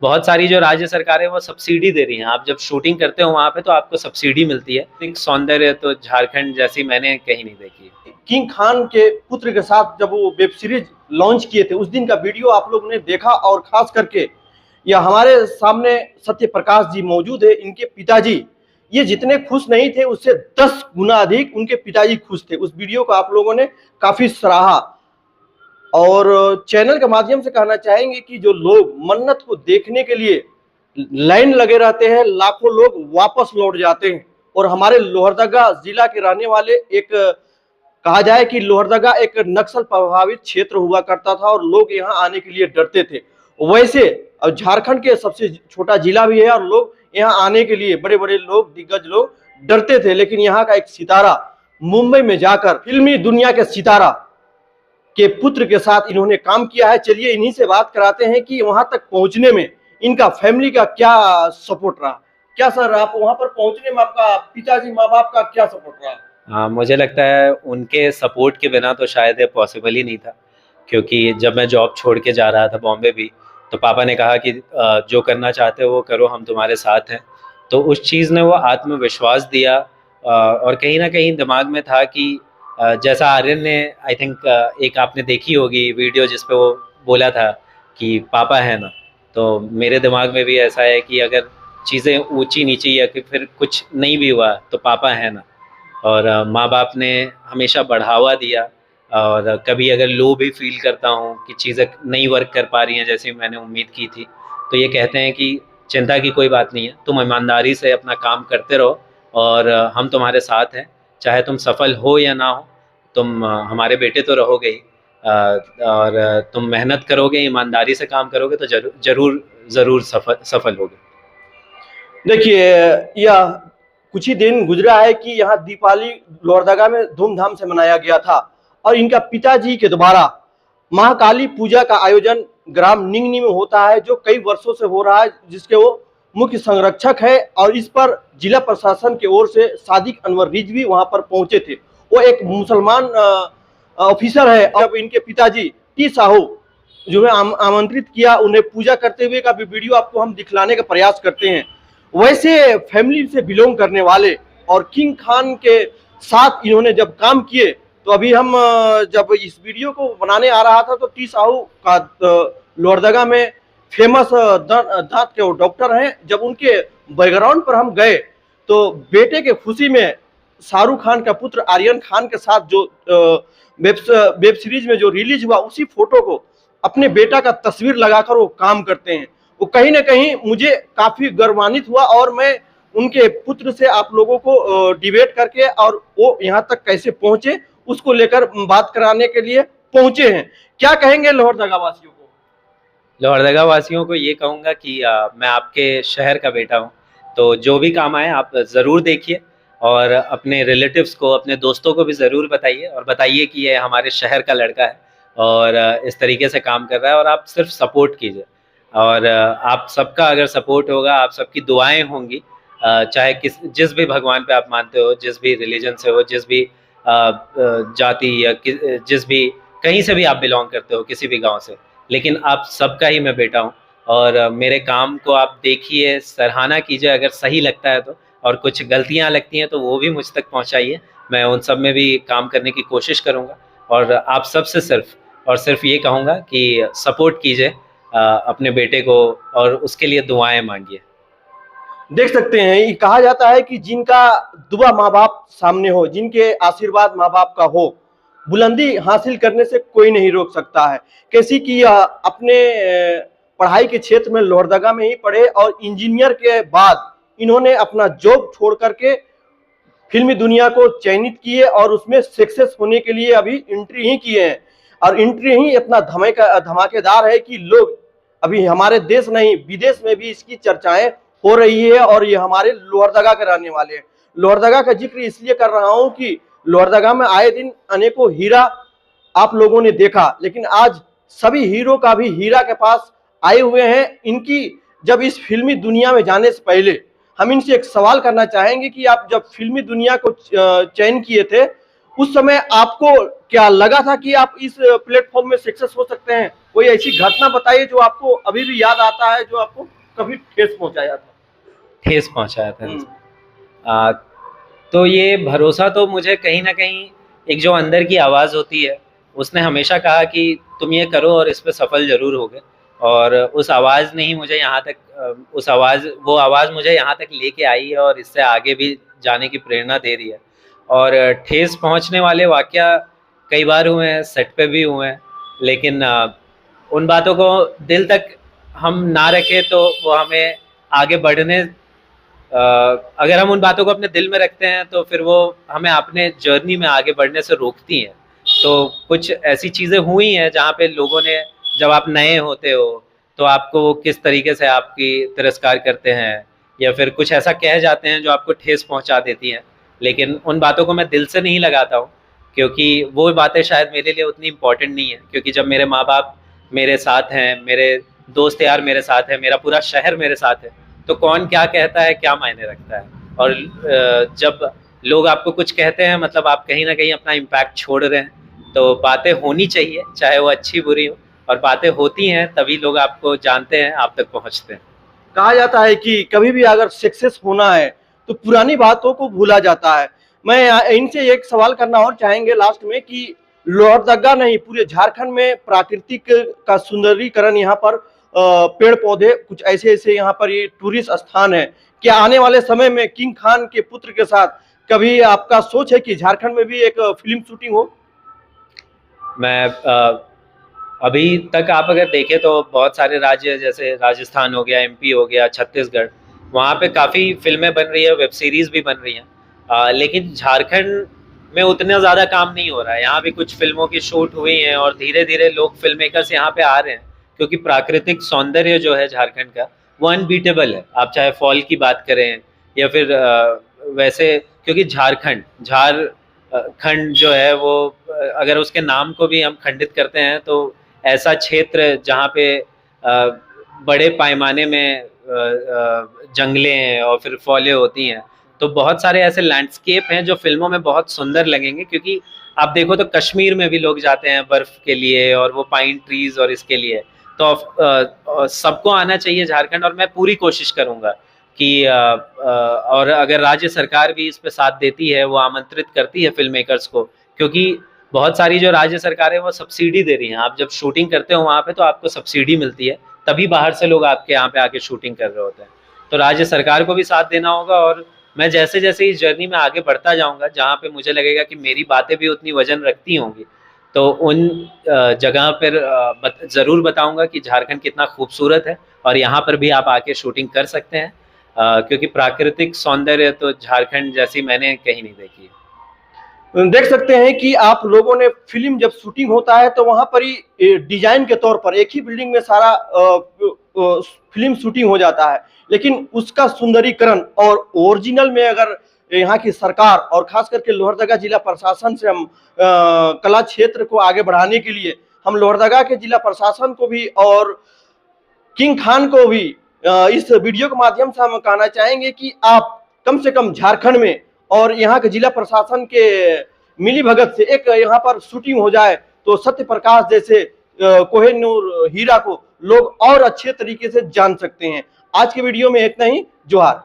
बहुत सारी जो राज्य सरकारें वो सब्सिडी दे रही हैं। आप जब शूटिंग करते हो वहां पे तो आपको सब्सिडी मिलती है। एक सौंदर्य तो झारखंड जैसी मैंने कहीं नहीं देखी है। किंग खान के पुत्र के साथ जब वो वेब सीरीज लॉन्च किए थे उस दिन का वीडियो आप लोगों ने देखा, और खास करके यह हमारे सामने सत्य प्रकाश जी मौजूद है, इनके पिताजी ये जितने खुश नहीं थे उससे 10 गुना अधिक उनके पिताजी खुश थे। उस वीडियो को आप लोगों ने काफी सराहा, और चैनल के माध्यम से कहना चाहेंगे कि जो लोग मन्नत को देखने के लिए लाइन लगे रहते हैं, लाखों लोग वापस लौट जाते हैं। और हमारे लोहरदगा जिला के रहने वाले, एक कहा जाए कि लोहरदगा एक नक्सल प्रभावित क्षेत्र हुआ करता था और लोग यहाँ आने के लिए डरते थे। वैसे झारखंड के सबसे छोटा जिला भी है और लोग यहाँ आने के लिए बड़े बड़े लोग, दिग्गज लोग डरते थे, लेकिन यहाँ का एक सितारा मुंबई में जाकर फिल्मी दुनिया के सितारा के पुत्र के साथ इन्होंने काम किया है। चलिए इन्हीं से बात कराते हैं कि वहां तक पहुंचने में इनका फैमिली का क्या सपोर्ट रहा। क्या सर, आप वहां पर पहुंचने में आपका पिताजी माँ बाप का क्या सपोर्ट रहा? हाँ, मुझे लगता है उनके सपोर्ट के बिना तो शायद ये पॉसिबल ही नहीं था। क्योंकि जब मैं जॉब छोड़ के जा रहा था बॉम्बे भी, तो पापा ने कहा कि जो करना चाहते हो वो करो, हम तुम्हारे साथ हैं। तो उस चीज़ ने वो आत्मविश्वास दिया। और कहीं ना कहीं दिमाग में था कि जैसा आर्यन ने, आई थिंक एक आपने देखी होगी वीडियो जिस पे वो बोला था कि पापा है ना। तो मेरे दिमाग में भी ऐसा है कि अगर चीज़ें ऊंची नीची या कि फिर कुछ नहीं भी हुआ तो पापा है ना। और माँ बाप ने हमेशा बढ़ावा दिया। और कभी अगर लो भी फील करता हूँ कि चीज़ें नहीं वर्क कर पा रही हैं जैसे मैंने उम्मीद की थी, तो ये कहते हैं कि चिंता की कोई बात नहीं है, तुम ईमानदारी से अपना काम करते रहो और हम तुम्हारे साथ हैं। चाहे तुम सफल हो या ना हो, तुम हमारे बेटे तो रहोगे ही। और तुम मेहनत करोगे, ईमानदारी से काम करोगे तो जरूर जरूर ज़रूर सफल होगे। देखिए, यह कुछ ही दिन गुजरा है कि यहाँ दीपावली लोहरदगा में धूमधाम से मनाया गया था, और इनका पिताजी के द्वारा महाकाली पूजा का आयोजन ग्राम निंगनी में होता है, जो कई वर्षों से हो रहा है, जिसके वो मुख्य संरक्षक है। और इस पर जिला प्रशासन की ओर से सादिक अनवर रिजवी वहां पर पहुंचे थे। वो एक मुसलमान ऑफिसर है, और इनके पिताजी टी साहू जो है आमंत्रित किया, उन्हें पूजा करते हुए का भी वीडियो आपको हम दिखलाने का प्रयास करते हैं। वैसे फैमिली से बिलोंग करने वाले और किंग खान के साथ इन्होंने जब काम किए, तो अभी हम जब इस वीडियो को बनाने आ रहा था तो टी साहू का लोहरदगा में फेमस दांत के वो डॉक्टर हैं। जब उनके बैकग्राउंड पर हम गए तो बेटे के खुशी में शाहरुख खान का पुत्र आर्यन खान के साथ जो वेब सीरीज में जो रिलीज हुआ, उसी फोटो को अपने बेटा का तस्वीर लगाकर वो काम करते हैं। वो कहीं ना कहीं मुझे काफी गर्वान्वित हुआ, और मैं उनके पुत्र से आप लोगों को डिबेट करके और वो यहाँ तक कैसे पहुंचे उसको लेकर बात कराने के लिए पहुंचे हैं। क्या कहेंगे लोहरदगा वासियों को? लोहरदगा वासियों को ये कहूँगा कि मैं आपके शहर का बेटा हूँ, तो जो भी काम आए आप ज़रूर देखिए और अपने रिलेटिव्स को, अपने दोस्तों को भी ज़रूर बताइए और बताइए कि ये हमारे शहर का लड़का है और इस तरीके से काम कर रहा है। और आप सिर्फ सपोर्ट कीजिए, और आप सबका अगर सपोर्ट होगा, आप सबकी दुआएं होंगी, चाहे जिस भी भगवान पे आप मानते हो, जिस भी रिलीजन से हो, जिस भी जाति या जिस भी कहीं से भी आप बिलोंग करते हो, किसी भी गांव से, लेकिन आप सबका ही मैं बेटा हूँ। और मेरे काम को आप देखिए, सराहना कीजिए अगर सही लगता है तो, और कुछ गलतियाँ लगती हैं तो वो भी मुझ तक पहुँचाइए। मैं उन सब में भी काम करने की कोशिश करूँगा। और आप सबसे सिर्फ और सिर्फ ये कहूँगा कि सपोर्ट कीजिए अपने बेटे को और उसके लिए दुआएं मांगिए। देख सकते हैं, ये कहा जाता है कि जिनका दुआ माँ बाप सामने हो, जिनके आशीर्वाद माँ बाप का हो, बुलंदी हासिल करने से कोई नहीं रोक सकता है। कैसी कि अपने पढ़ाई के क्षेत्र में लोहरदगा में ही पढ़े, और इंजीनियर के बाद इन्होंने अपना जॉब छोड़ करके फिल्मी दुनिया को चयनित किए, और उसमें सक्सेस होने के लिए अभी एंट्री ही किए हैं। और एंट्री ही इतना धमाकेदार है कि लोग अभी हमारे देश नहीं विदेश में भी इसकी चर्चाएं हो रही है, और ये हमारे लोहरदगा के रहने वाले हैं। लोहरदगा का जिक्र इसलिए कर रहा हूं कि लोहरदगा में आए दिन अनेकों हीरा आप लोगों ने देखा, लेकिन आज सभी हीरो का भी हीरा के पास आए हुए हैं। इनकी जब इस फिल्मी दुनिया में जाने से पहले हम इनसे एक सवाल करना चाहेंगे कि आप जब फिल्मी दुनिया को चयन किए थे, उस समय आपको क्या लगा था कि आप इस प्लेटफॉर्म में सक्सेस हो सकते हैं? कोई ऐसी घटना बताइए जो आपको अभी भी याद आता है, जो आपको कभी ठेस पहुंचाया था? ठेस पहुंचाया था। हम्म। आ, तो ये भरोसा तो मुझे कहीं ना कहीं, एक जो अंदर की आवाज़ होती है उसने हमेशा कहा कि तुम ये करो और इस पे सफल जरूर होगे। और उस आवाज़ ने ही मुझे यहाँ तक, वो आवाज़ मुझे यहाँ तक लेके आई है और इससे आगे भी जाने की प्रेरणा दे रही है। और ठेस पहुँचने वाले वाकया कई बार हुए हैं, सेट पे भी हुए हैं, लेकिन उन बातों को दिल तक हम ना रखें तो वो हमें आगे बढ़ने, अगर हम उन बातों को अपने दिल में रखते हैं तो फिर वो हमें अपने जर्नी में आगे बढ़ने से रोकती हैं। तो कुछ ऐसी चीज़ें हुई हैं जहाँ पे लोगों ने, जब आप नए होते हो तो आपको वो किस तरीके से आपकी तिरस्कार करते हैं या फिर कुछ ऐसा कह जाते हैं जो आपको ठेस पहुँचा देती हैं। लेकिन उन बातों को मैं दिल से नहीं लगाता हूँ, क्योंकि वो बातें शायद मेरे लिए उतनी इम्पोर्टेंट नहीं है। क्योंकि जब मेरे माँ बाप मेरे साथ हैं, मेरे दोस्त यार मेरे साथ हैं, मेरा पूरा शहर मेरे साथ है, तो कौन क्या कहता है क्या मायने रखता है। और जब लोग आपको कुछ कहते हैं मतलब आप कहीं ना कहीं अपना इम्पैक्ट छोड़ रहे हैं। तो बातें होनी चाहिए चाहे वो अच्छी बुरी हो, और बातें होती हैं तभी लोग आपको जानते हैं, आप तक पहुंचते हैं। कहा जाता है कि कभी भी अगर सक्सेस होना है तो पुरानी बातों को भूला जाता है। मैं इनसे एक सवाल करना और चाहेंगे लास्ट में कि लोहरदगा नहीं, पूरे झारखंड में प्राकृतिक का सुंदरीकरण, यहाँ पर पेड़ पौधे कुछ ऐसे ऐसे यहाँ पर ये टूरिस्ट स्थान है। क्या आने वाले समय में किंग खान के पुत्र के साथ कभी आपका सोच है कि झारखंड में भी एक फिल्म शूटिंग हो? मैं अभी तक आप अगर देखें तो बहुत सारे राज्य, जैसे राजस्थान हो गया, एमपी हो गया, छत्तीसगढ़, वहाँ पे काफ़ी फिल्में बन रही है, वेब सीरीज़ भी बन रही हैं। लेकिन झारखंड में उतना ज़्यादा काम नहीं हो रहा है। यहाँ भी कुछ फिल्मों की शूट हुई हैं और धीरे धीरे लोग फिल्म मेकर्स यहाँ पे आ रहे हैं, क्योंकि प्राकृतिक सौंदर्य जो है झारखंड का वो अनबीटेबल है। आप चाहे फॉल की बात करें या फिर वैसे, क्योंकि खंड जो है वो, अगर उसके नाम को भी हम खंडित करते हैं तो ऐसा क्षेत्र जहाँ पे बड़े पैमाने में जंगलें हैं और फिर फॉलें होती हैं, तो बहुत सारे ऐसे लैंडस्केप हैं जो फिल्मों में बहुत सुंदर लगेंगे। क्योंकि आप देखो तो कश्मीर में भी लोग जाते हैं बर्फ के लिए और वो पाइन ट्रीज और इसके लिए। तो सबको आना चाहिए झारखंड, और मैं पूरी कोशिश करूंगा कि और अगर राज्य सरकार भी इस पे साथ देती है, वो आमंत्रित करती है फिल्म मेकर्स को, क्योंकि बहुत सारी जो राज्य सरकारें वो सब्सिडी दे रही हैं। आप जब शूटिंग करते हो वहाँ पे तो आपको सब्सिडी मिलती है, तभी बाहर से लोग आपके यहाँ पे आके शूटिंग कर रहे होते हैं। तो राज्य सरकार को भी साथ देना होगा, और मैं जैसे जैसे इस जर्नी में आगे बढ़ता जाऊंगा, जहाँ पे मुझे लगेगा कि मेरी बातें भी उतनी वजन रखती होंगी, तो उन जगह पर ज़रूर बताऊंगा कि झारखंड कितना खूबसूरत है और यहाँ पर भी आप आके शूटिंग कर सकते हैं। क्योंकि प्राकृतिक सौंदर्य तो झारखंड जैसी मैंने कहीं नहीं देखी है। देख सकते हैं कि आप लोगों ने फिल्म जब शूटिंग होता है तो वहां पर ही डिजाइन के तौर पर एक ही बिल्डिंग में सारा फिल्म शूटिंग हो जाता है, लेकिन उसका सुंदरीकरण और ओरिजिनल में अगर यहाँ की सरकार और खास करके लोहरदगा जिला प्रशासन से हम कला क्षेत्र को आगे बढ़ाने के लिए हम लोहरदगा के जिला प्रशासन को भी और किंग खान को भी इस वीडियो के माध्यम से हम कहना चाहेंगे कि आप कम से कम झारखंड में और यहाँ के जिला प्रशासन के मिली भगत से एक यहाँ पर शूटिंग हो जाए तो सत्य प्रकाश जैसे कोहिनूर हीरा को लोग और अच्छे तरीके से जान सकते हैं। आज के वीडियो में इतना ही। जोहार।